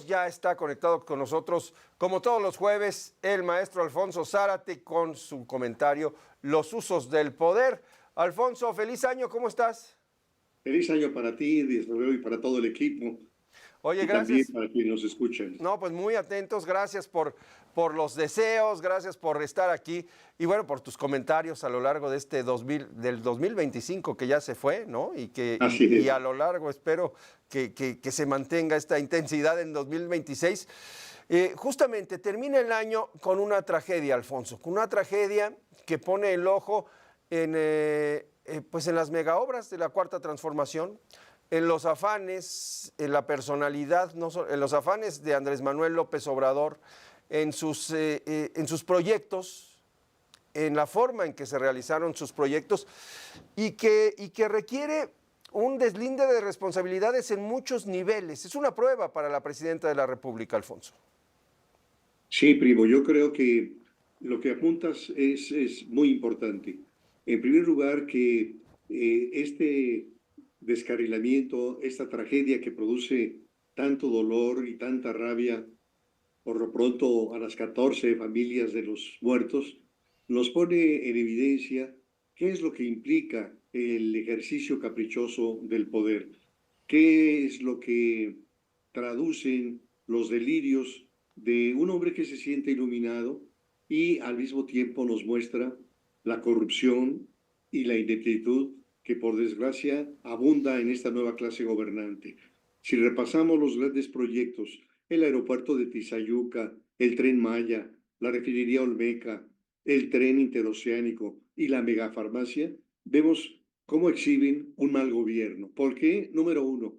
ya está conectado con nosotros, como todos los jueves, el maestro Alfonso Zárate con su comentario, Los usos del poder. Alfonso, feliz año, ¿cómo estás? Feliz año para ti, desde luego, y para todo el equipo, Oye, y también gracias. para quienes nos escuchan. No, pues muy atentos, gracias por los deseos, gracias por estar aquí y bueno, por tus comentarios a lo largo de del 2025 que ya se fue, ¿no? Así Y es. a lo largo espero que se mantenga esta intensidad en 2026. Justamente termina el año con una tragedia, Alfonso, con una tragedia que pone el ojo pues en las megaobras de la Cuarta Transformación, en los afanes, en la personalidad, en los afanes de Andrés Manuel López Obrador, en sus proyectos, en la forma en que se realizaron sus proyectos y que requiere un deslinde de responsabilidades en muchos niveles. Es una prueba para la presidenta de la República, Alfonso. Sí, primo, yo creo que lo que apuntas es muy importante. En primer lugar, que este descarrilamiento, esta tragedia que produce tanto dolor y tanta rabia, por lo pronto a las 14 familias de los muertos, nos pone en evidencia qué es lo que implica el ejercicio caprichoso del poder, qué es lo que traducen los delirios de un hombre que se siente iluminado y al mismo tiempo nos muestra la corrupción y la ineptitud que por desgracia abunda en esta nueva clase gobernante. Si repasamos los grandes proyectos, el aeropuerto de Tizayuca, el tren Maya, la refinería Olmeca, el tren interoceánico y la megafarmacia, vemos cómo exhiben un mal gobierno. ¿Por qué? Número uno,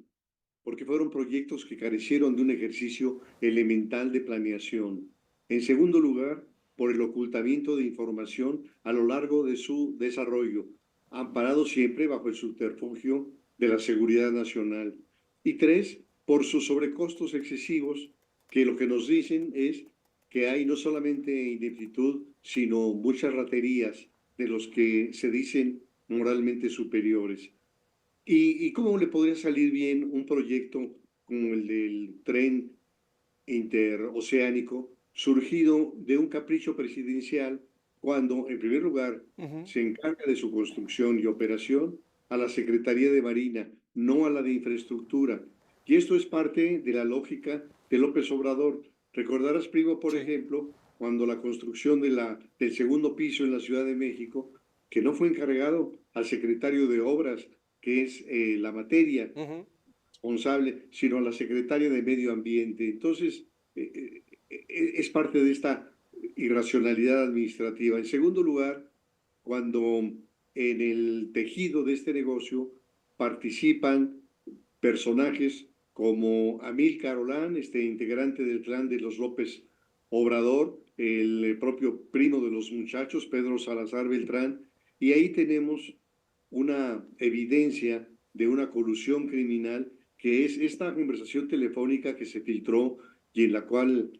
porque fueron proyectos que carecieron de un ejercicio elemental de planeación. En segundo lugar, por el ocultamiento de información a lo largo de su desarrollo, amparado siempre bajo el subterfugio de la seguridad nacional. Y tres, por sus sobrecostos excesivos, que lo que nos dicen es que hay no solamente ineptitud, sino muchas raterías de los que se dicen moralmente superiores. ¿Y cómo le podría salir bien un proyecto como el del tren interoceánico, surgido de un capricho presidencial, cuando, en primer lugar, Uh-huh. se encarga de su construcción y operación a la Secretaría de Marina, no a la de Infraestructura? Y esto es parte de la lógica de López Obrador. Recordarás, primo, por Sí. ejemplo, cuando la construcción del segundo piso en la Ciudad de México, que no fue encargado al secretario de Obras, que es la materia Uh-huh. responsable, sino a la secretaria de Medio Ambiente. Entonces, es parte de esta irracionalidad administrativa. En segundo lugar, cuando en el tejido de este negocio participan personajes como Amílcar Olán, este integrante del clan de los López Obrador, el propio primo de los muchachos, Pedro Salazar Beltrán, y ahí tenemos una evidencia de una colusión criminal, que es esta conversación telefónica que se filtró y en la cual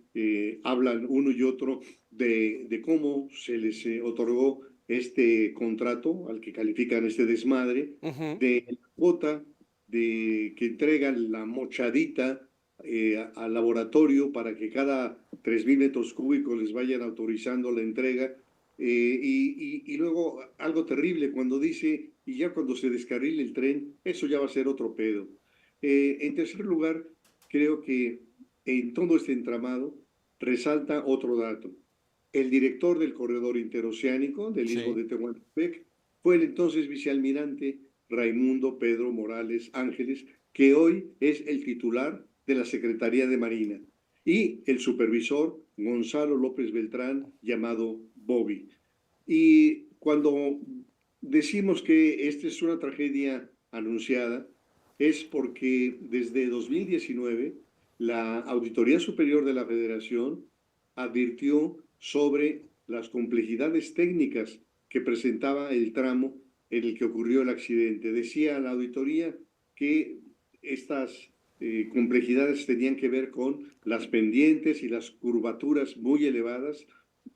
hablan uno y otro de cómo se les otorgó este contrato al que califican este desmadre, Uh-huh. de la cuota de que entregan la mochadita al laboratorio para que cada 3,000 metros cúbicos les vayan autorizando la entrega. Y luego algo terrible cuando dice, y ya cuando se descarrile el tren, eso ya va a ser otro pedo. En tercer lugar, creo que en todo este entramado resalta otro dato. El director del corredor interoceánico del istmo Sí. de Tehuantepec fue el entonces vicealmirante Raimundo Pedro Morales Ángeles, que hoy es el titular de la Secretaría de Marina, y el supervisor Gonzalo López Beltrán, llamado Bobby. Y cuando decimos que esta es una tragedia anunciada, es porque desde 2019 la Auditoría Superior de la Federación advirtió sobre las complejidades técnicas que presentaba el tramo en el que ocurrió el accidente. Decía la auditoría que estas complejidades tenían que ver con las pendientes y las curvaturas muy elevadas,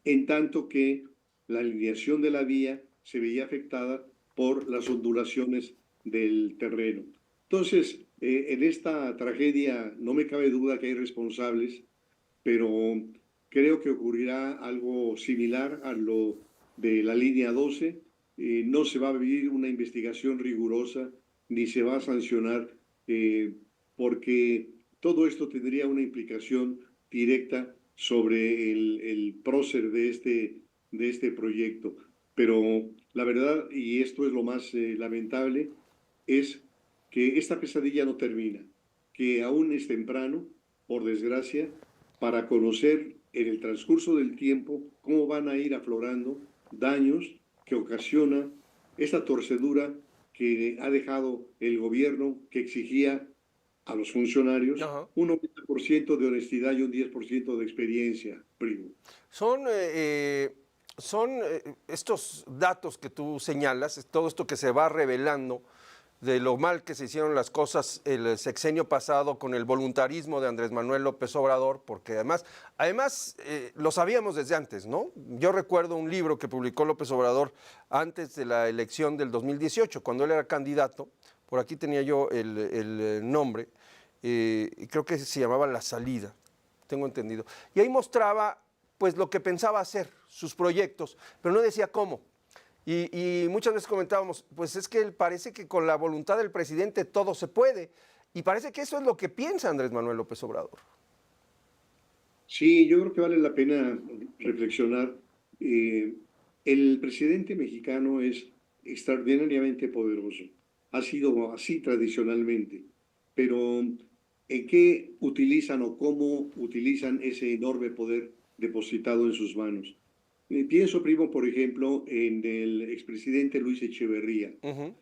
en tanto que la alineación de la vía se veía afectada por las ondulaciones del terreno. Entonces, En esta tragedia no me cabe duda que hay responsables, pero creo que ocurrirá algo similar a lo de la línea 12. No se va a vivir una investigación rigurosa ni se va a sancionar eh, porque todo esto tendría una implicación directa sobre el prócer de este proyecto. Pero la verdad, y esto es lo más lamentable, es que esta pesadilla no termina, que aún es temprano, por desgracia, para conocer en el transcurso del tiempo cómo van a ir aflorando daños que ocasiona esta torcedura que ha dejado el gobierno que exigía a los funcionarios Ajá. un 90% de honestidad y un 10% de experiencia, primo. Son, estos datos que tú señalas, todo esto que se va revelando de lo mal que se hicieron las cosas el sexenio pasado con el voluntarismo de Andrés Manuel López Obrador, porque además lo sabíamos desde antes, ¿no? Yo recuerdo un libro que publicó López Obrador antes de la elección del 2018, cuando él era candidato, por aquí tenía yo el nombre, y creo que se llamaba La Salida, tengo entendido. Y ahí mostraba pues lo que pensaba hacer, sus proyectos, pero no decía cómo. Y muchas veces comentábamos, pues es que parece que con la voluntad del presidente todo se puede. Y parece que eso es lo que piensa Andrés Manuel López Obrador. Sí, yo creo que vale la pena reflexionar. Eh, el presidente mexicano es extraordinariamente poderoso. Ha sido así tradicionalmente, pero ¿en qué utilizan o cómo utilizan ese enorme poder depositado en sus manos? Pienso, primo, por ejemplo, en el expresidente Luis Echeverría. Ujú.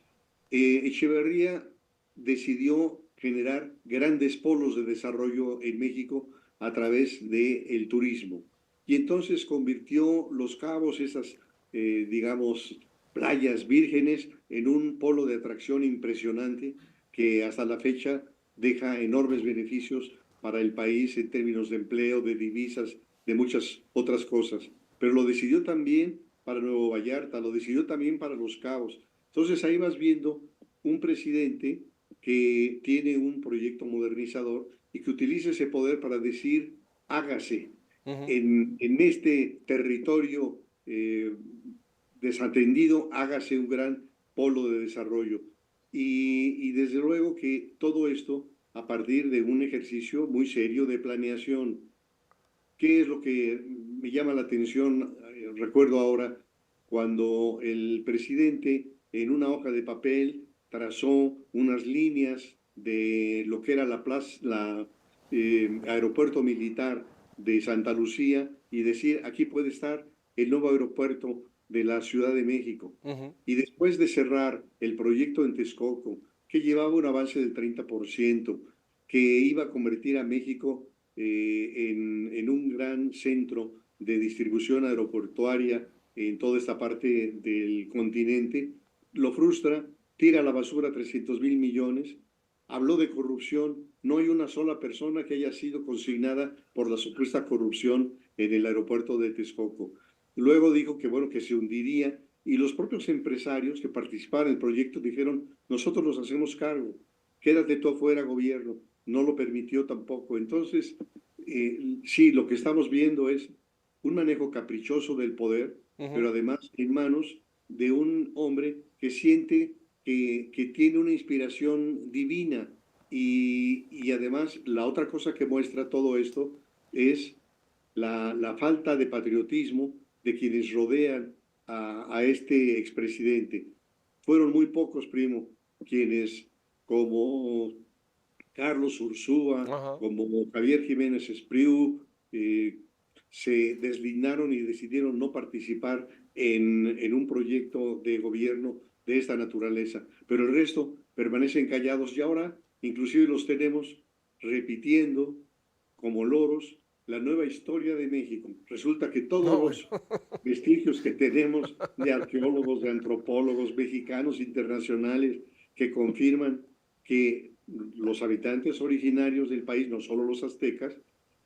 Echeverría decidió generar grandes polos de desarrollo en México a través del turismo. Y entonces convirtió Los Cabos, esas, digamos, playas vírgenes, en un polo de atracción impresionante que hasta la fecha deja enormes beneficios para el país en términos de empleo, de divisas, de muchas otras cosas. Pero lo decidió también para Nuevo Vallarta, lo decidió también para Los Cabos. Entonces ahí vas viendo un presidente que tiene un proyecto modernizador y que utiliza ese poder para decir, hágase Ujú. en este territorio desatendido, hágase un gran polo de desarrollo. Y desde luego que todo esto a partir de un ejercicio muy serio de planeación. ¿Qué es lo que me llama la atención? Recuerdo ahora cuando el presidente en una hoja de papel trazó unas líneas de lo que era la aeropuerto militar de Santa Lucía y decir, aquí puede estar el nuevo aeropuerto de la Ciudad de México. Ujú. Y después de cerrar el proyecto en Texcoco, que llevaba un avance del 30%, que iba a convertir a México en un gran centro de distribución aeroportuaria en toda esta parte del continente, lo frustra, tira a la basura 300,000 millones, habló de corrupción, no hay una sola persona que haya sido consignada por la supuesta corrupción en el aeropuerto de Texcoco. Luego dijo que bueno, que se hundiría y los propios empresarios que participaron en el proyecto dijeron, nosotros nos hacemos cargo, quédate tú afuera, gobierno, no lo permitió tampoco. Entonces, sí, lo que estamos viendo es un manejo caprichoso del poder, Ujú. pero además en manos de un hombre que siente que tiene una inspiración divina. Y además, la otra cosa que muestra todo esto es la falta de patriotismo de quienes rodean a este expresidente. Fueron muy pocos, primo, quienes como Carlos Ursúa, Ajá. como Javier Jiménez Espriu, se deslignaron y decidieron no participar en un proyecto de gobierno de esta naturaleza. Pero el resto permanecen callados y ahora inclusive los tenemos repitiendo como loros la nueva historia de México. Resulta que todos No, bueno. los vestigios que tenemos de arqueólogos, de antropólogos mexicanos internacionales que confirman que los habitantes originarios del país, no solo los aztecas,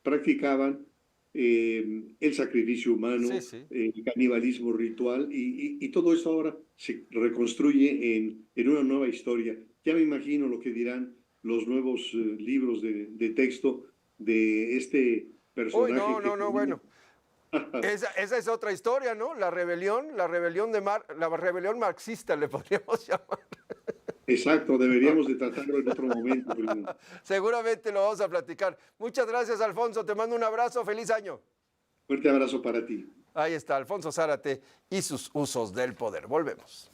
practicaban el sacrificio Sí, humano, sí. el canibalismo ritual, y todo esto ahora se reconstruye en una nueva historia. Ya me imagino lo que dirán los nuevos libros de texto de este Uy, personaje. no, bueno. Esa es otra historia, ¿no? La rebelión marxista le podríamos llamar. Exacto, deberíamos de tratarlo en otro momento, primo. Seguramente lo vamos a platicar. Muchas gracias, Alfonso. Te mando un abrazo. Feliz año. Fuerte abrazo para ti. Ahí está Alfonso Zárate y sus usos del poder. Volvemos.